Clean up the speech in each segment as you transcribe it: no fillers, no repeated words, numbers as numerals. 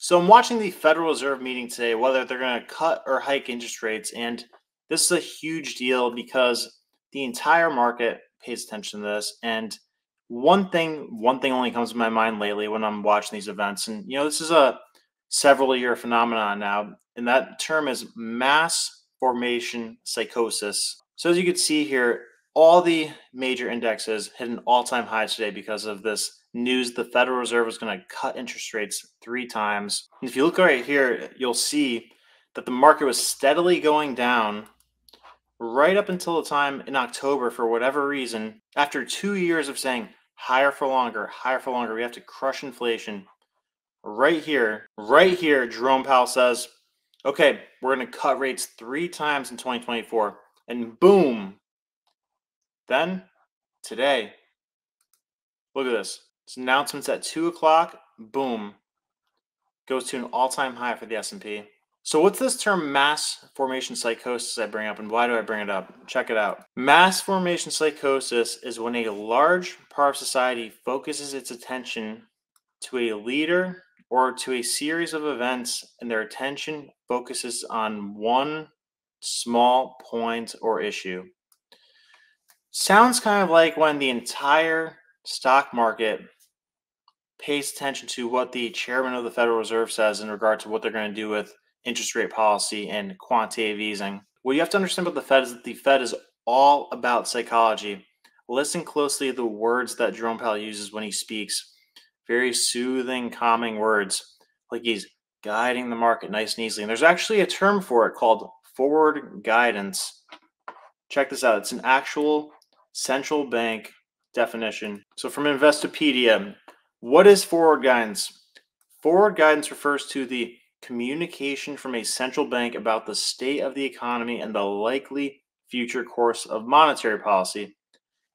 So I'm watching the Federal Reserve meeting today, whether they're going to cut or hike interest rates. And this is a huge deal because the entire market pays attention to this. And one thing only comes to my mind lately when I'm watching these events. And, this is a several year phenomenon now. And that term is mass formation psychosis. So as you can see here, all the major indexes hit an all-time high today because of this news. The Federal Reserve is going to cut interest rates 3 times. And if you look right here, you'll see that the market was steadily going down right up until the time in October, for whatever reason, after 2 years of saying higher for longer, we have to crush inflation. Right here, Jerome Powell says, okay, we're going to cut rates 3 times in 2024. And boom, then today, look at this. This announcement's at 2 o'clock. Boom. Goes to an all-time high for the S&P. So what's this term mass formation psychosis I bring up, and why do I bring it up? Check it out. Mass formation psychosis is when a large part of society focuses its attention to a leader or to a series of events, and their attention focuses on one small point or issue. Sounds kind of like when the entire stock market pays attention to what the chairman of the Federal Reserve says in regard to what they're going to do with interest rate policy and quantitative easing. What you have to understand about the Fed is that the Fed is all about psychology. Listen closely to the words that Jerome Powell uses when he speaks. Very soothing, calming words, like he's guiding the market nice and easily. And there's actually a term for it called forward guidance. Check this out. It's an actual central bank definition. So from Investopedia, what is forward guidance? Forward guidance refers to the communication from a central bank about the state of the economy and the likely future course of monetary policy.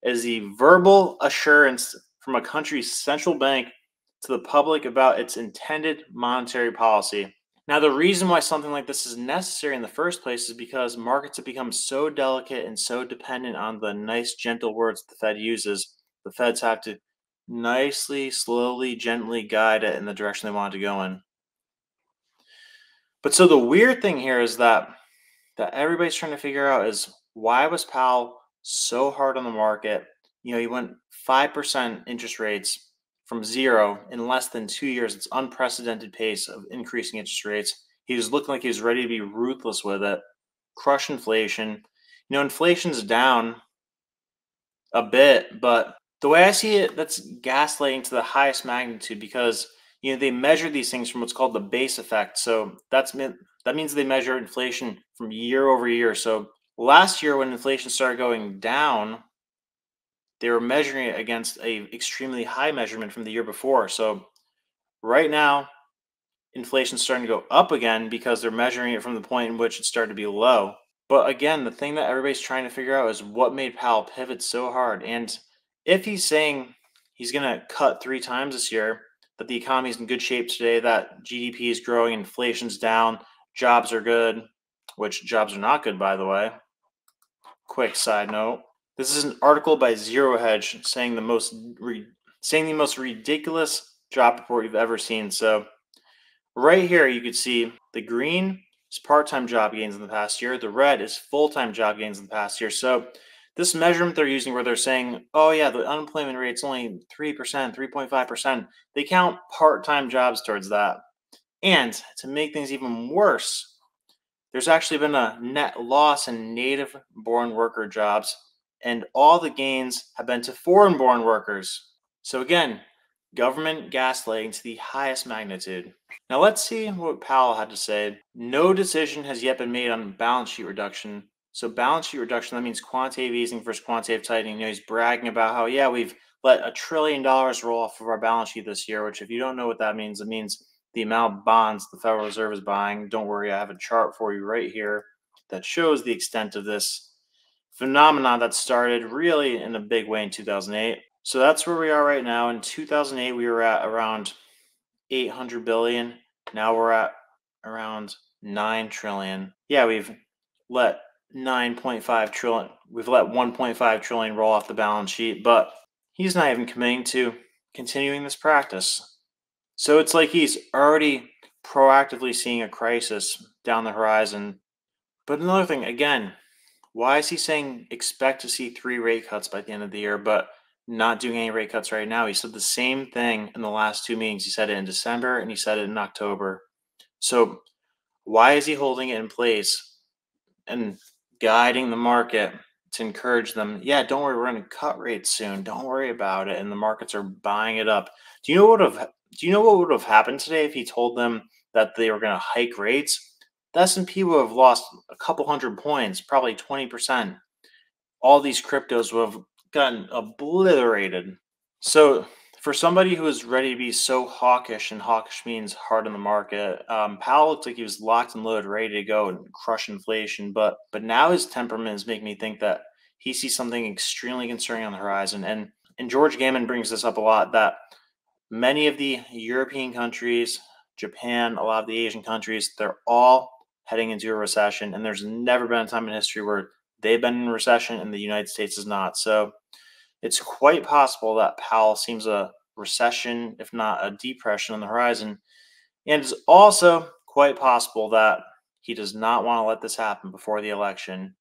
It is the verbal assurance from a country's central bank to the public about its intended monetary policy. Now, the reason why something like this is necessary in the first place is because markets have become so delicate and so dependent on the nice, gentle words the Fed uses. The Feds have to nicely, slowly, gently guide it in the direction they want it to go in. But so the weird thing here is that everybody's trying to figure out is, why was Powell so hard on the market? He went 5% interest rates from zero in less than 2 years. It's unprecedented pace of increasing interest rates. He was looking like he was ready to be ruthless with it, crush inflation. Inflation's down a bit, but the way I see it, that's gaslighting to the highest magnitude, because they measure these things from what's called the base effect. So that means they measure inflation from year over year. So last year, when inflation started going down, they were measuring it against a extremely high measurement from the year before. So right now, inflation's starting to go up again because they're measuring it from the point in which it started to be low. But again, the thing that everybody's trying to figure out is what made Powell pivot so hard. And if he's saying he's going to cut 3 times this year, that the economy is in good shape today, that GDP is growing, inflation's down, jobs are good, which jobs are not good, by the way. Quick side note. This is an article by Zero Hedge saying the most ridiculous job report you've ever seen. So right here, you could see the green is part-time job gains in the past year. The red is full-time job gains in the past year. So this measurement they're using, where they're saying, oh yeah, the unemployment rate's only 3%, 3.5%, they count part-time jobs towards that. And to make things even worse, there's actually been a net loss in native-born worker jobs, and all the gains have been to foreign-born workers. So again, government gaslighting to the highest magnitude. Now let's see what Powell had to say. No decision has yet been made on balance sheet reduction. So balance sheet reduction, that means quantitative easing versus quantitative tightening. He's bragging about how, yeah, we've let $1 trillion roll off of our balance sheet this year, which, if you don't know what that means, it means the amount of bonds the Federal Reserve is buying. Don't worry, I have a chart for you right here that shows the extent of this phenomenon that started really in a big way in 2008. So that's where we are right now. In 2008, we were at around 800 billion. Now we're at around 9 trillion. Yeah, we've let 9.5 trillion. We've let 1.5 trillion roll off the balance sheet, but he's not even committing to continuing this practice. So it's like he's already proactively seeing a crisis down the horizon. But another thing, again, why is he saying expect to see three rate cuts by the end of the year, but not doing any rate cuts right now? He said the same thing in the last two meetings. He said it in December and he said it in October. So why is he holding it in place and guiding the market to encourage them? Yeah, don't worry, we're going to cut rates soon. Don't worry about it. And the markets are buying it up. Do you know what would have happened today if he told them that they were going to hike rates? The S&P would have lost a couple hundred points, probably 20%. All these cryptos would have gotten obliterated. So, for somebody who is ready to be so hawkish, and hawkish means hard in the market, Powell looked like he was locked and loaded, ready to go and crush inflation. But now his temperament is making me think that he sees something extremely concerning on the horizon. And George Gammon brings this up a lot, that many of the European countries, Japan, a lot of the Asian countries, they're all heading into a recession. And there's never been a time in history where they've been in a recession and the United States is not. So it's quite possible that Powell seems a recession, if not a depression, on the horizon. And it's also quite possible that he does not want to let this happen before the election.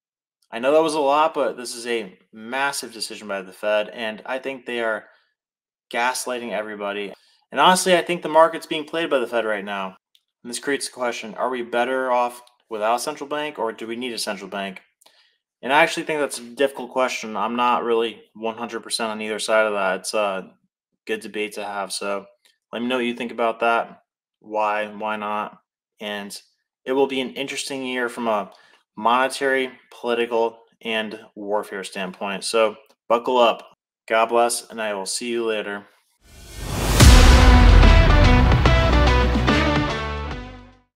I know that was a lot, but this is a massive decision by the Fed, and I think they are gaslighting everybody. And honestly, I think the market's being played by the Fed right now. And this creates the question, are we better off without a central bank, or do we need a central bank? And I actually think that's a difficult question. I'm not really 100% on either side of that. It's a good debate to have. So let me know what you think about that. Why not? And it will be an interesting year from a monetary, political, and warfare standpoint. So buckle up. God bless, and I will see you later.